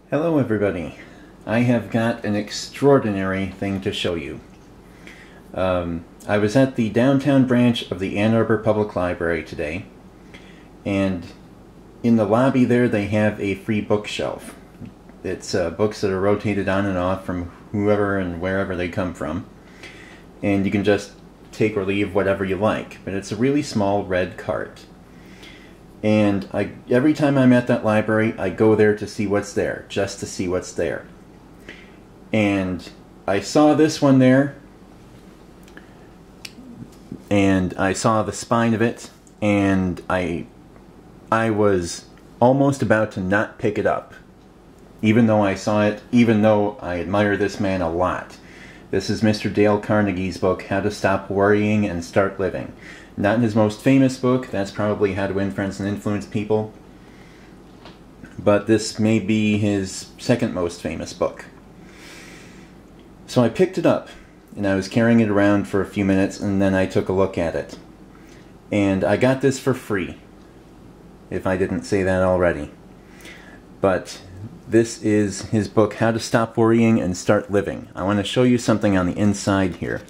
Hello everybody. I have got an extraordinary thing to show you. I was at the downtown branch of the Ann Arbor Public Library today, and in the lobby there they have a free bookshelf. It's books that are rotated on and off from whoever and wherever they come from, and you can just take or leave whatever you like, but it's a really small red cart. And every time I'm at that library, I go there to see what's there, just to see what's there. And I saw this one there, and I saw the spine of it, and I was almost about to not pick it up, even though I saw it, even though I admire this man a lot. This is Mr. Dale Carnegie's book, How to Stop Worrying and Start Living. Not his most famous book, that's probably How to Win Friends and Influence People, but this may be his second most famous book. So I picked it up, and I was carrying it around for a few minutes, and then I took a look at it. And I got this for free, if I didn't say that already. But this is his book, How to Stop Worrying and Start Living. I want to show you something on the inside here.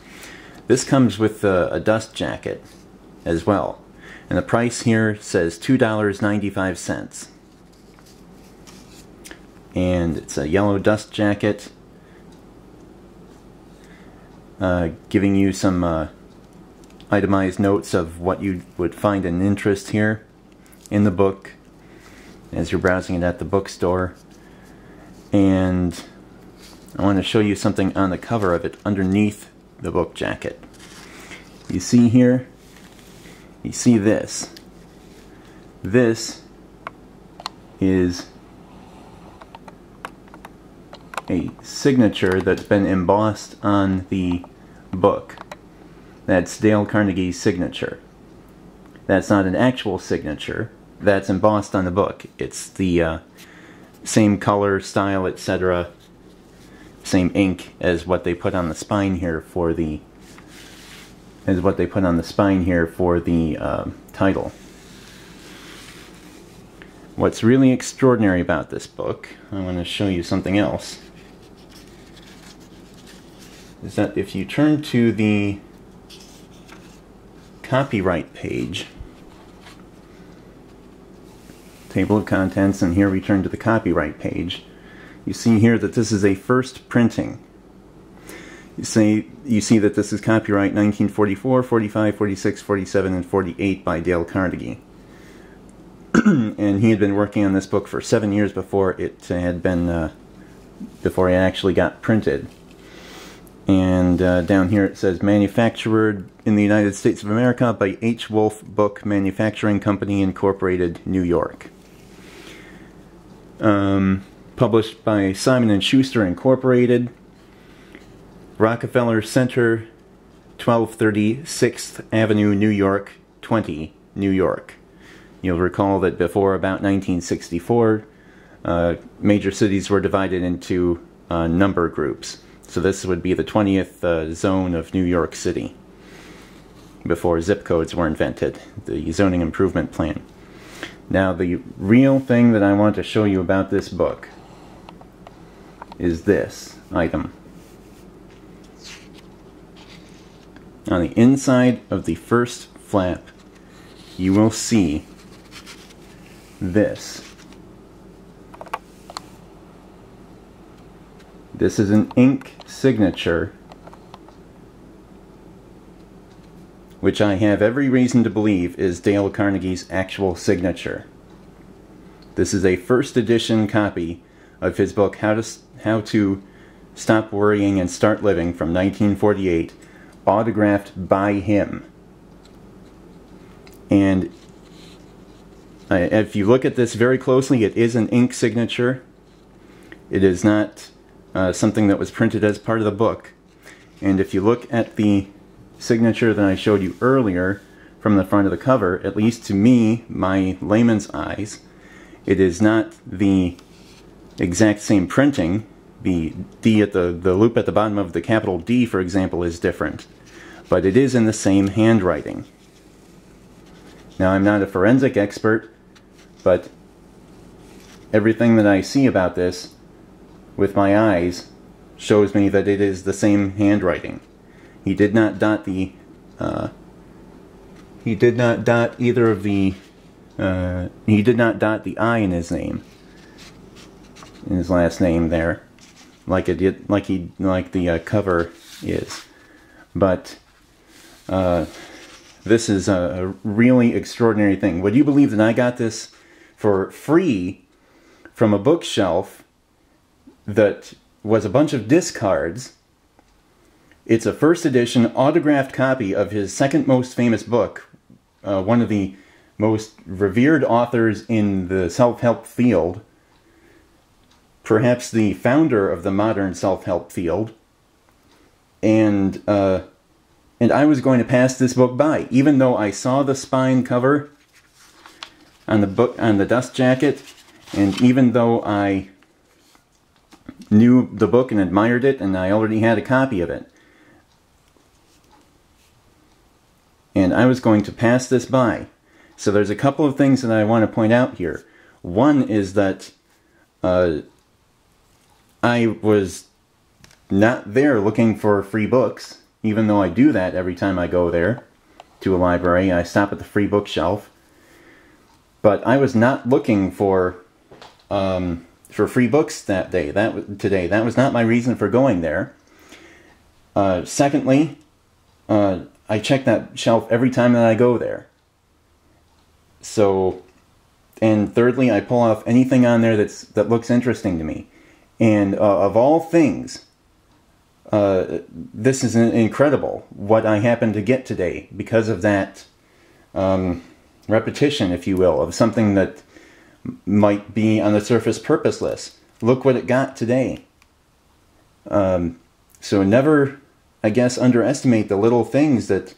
This comes with a dust jacket as well, and the price here says $2.95, and it's a yellow dust jacket, giving you some itemized notes of what you would find an interest here in the book as you're browsing it at the bookstore. And I want to show you something on the cover of it underneath the book jacket. You see here, you see this. This is a signature that's been embossed on the book. That's Dale Carnegie's signature. That's not an actual signature. That's embossed on the book. It's the same color, style, etc. Same ink as what they put on the spine here for the title. What's really extraordinary about this book, I want to show you something else, is that if you turn to the copyright page, table of contents, and here we turn to the copyright page, you see here that this is a first printing. You see that this is copyright 1944, 45, 46, 47, and 48 by Dale Carnegie. And he had been working on this book for 7 years before it had been, before it actually got printed. And down here it says, manufactured in the United States of America by H. Wolf Book Manufacturing Company, Incorporated, New York. Published by Simon & Schuster, Incorporated, Rockefeller Center, 1230 6th Avenue, New York, 20, New York. You'll recall that before about 1964, major cities were divided into number groups. So this would be the 20th zone of New York City, before zip codes were invented, the zoning improvement plan. Now, the real thing that I want to show you about this book is this item. On the inside of the first flap, you will see this. This is an ink signature, which I have every reason to believe is Dale Carnegie's actual signature. This is a first edition copy of his book, How to Stop Worrying and Start Living, from 1948, autographed by him. And if you look at this very closely, it is an ink signature. It is not something that was printed as part of the book. And if you look at the signature that I showed you earlier from the front of the cover, at least to me, my layman's eyes, it is not the exact same printing. The D at the loop at the bottom of the capital D, for example, is different, but it is in the same handwriting. Now, I'm not a forensic expert, but everything that I see about this with my eyes shows me that it is the same handwriting. He did not dot the he did not dot either of the he did not dot the I in his name, in his last name there, like it did, like the cover is. But this is a really extraordinary thing. Would you believe that I got this for free from a bookshelf that was a bunch of discards? It's a first edition autographed copy of his second most famous book, one of the most revered authors in the self-help field, perhaps the founder of the modern self-help field, and I was going to pass this book by, even though I saw the spine cover on the book, on the dust jacket, and even though I knew the book and admired it, and I already had a copy of it. And I was going to pass this by. So there's a couple of things that I want to point out here. One is that I was not there looking for free books, even though I do that every time I go there to a library. I stop at the free bookshelf. But I was not looking for free books that day, today. That was not my reason for going there. Secondly, I check that shelf every time that I go there. So, and thirdly, I pull off anything on there that looks interesting to me. And of all things, this is incredible what I happened to get today because of that repetition, if you will, of something that might be on the surface purposeless. Look what it got today. So never, I guess, underestimate the little things that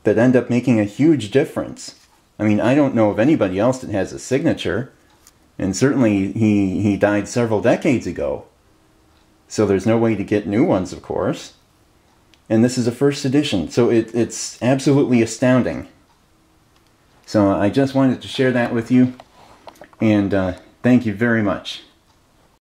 end up making a huge difference. I mean, I don't know of anybody else that has a signature, and certainly he died several decades ago. So there's no way to get new ones, of course. And this is a first edition, so it's absolutely astounding. So I just wanted to share that with you, and thank you very much.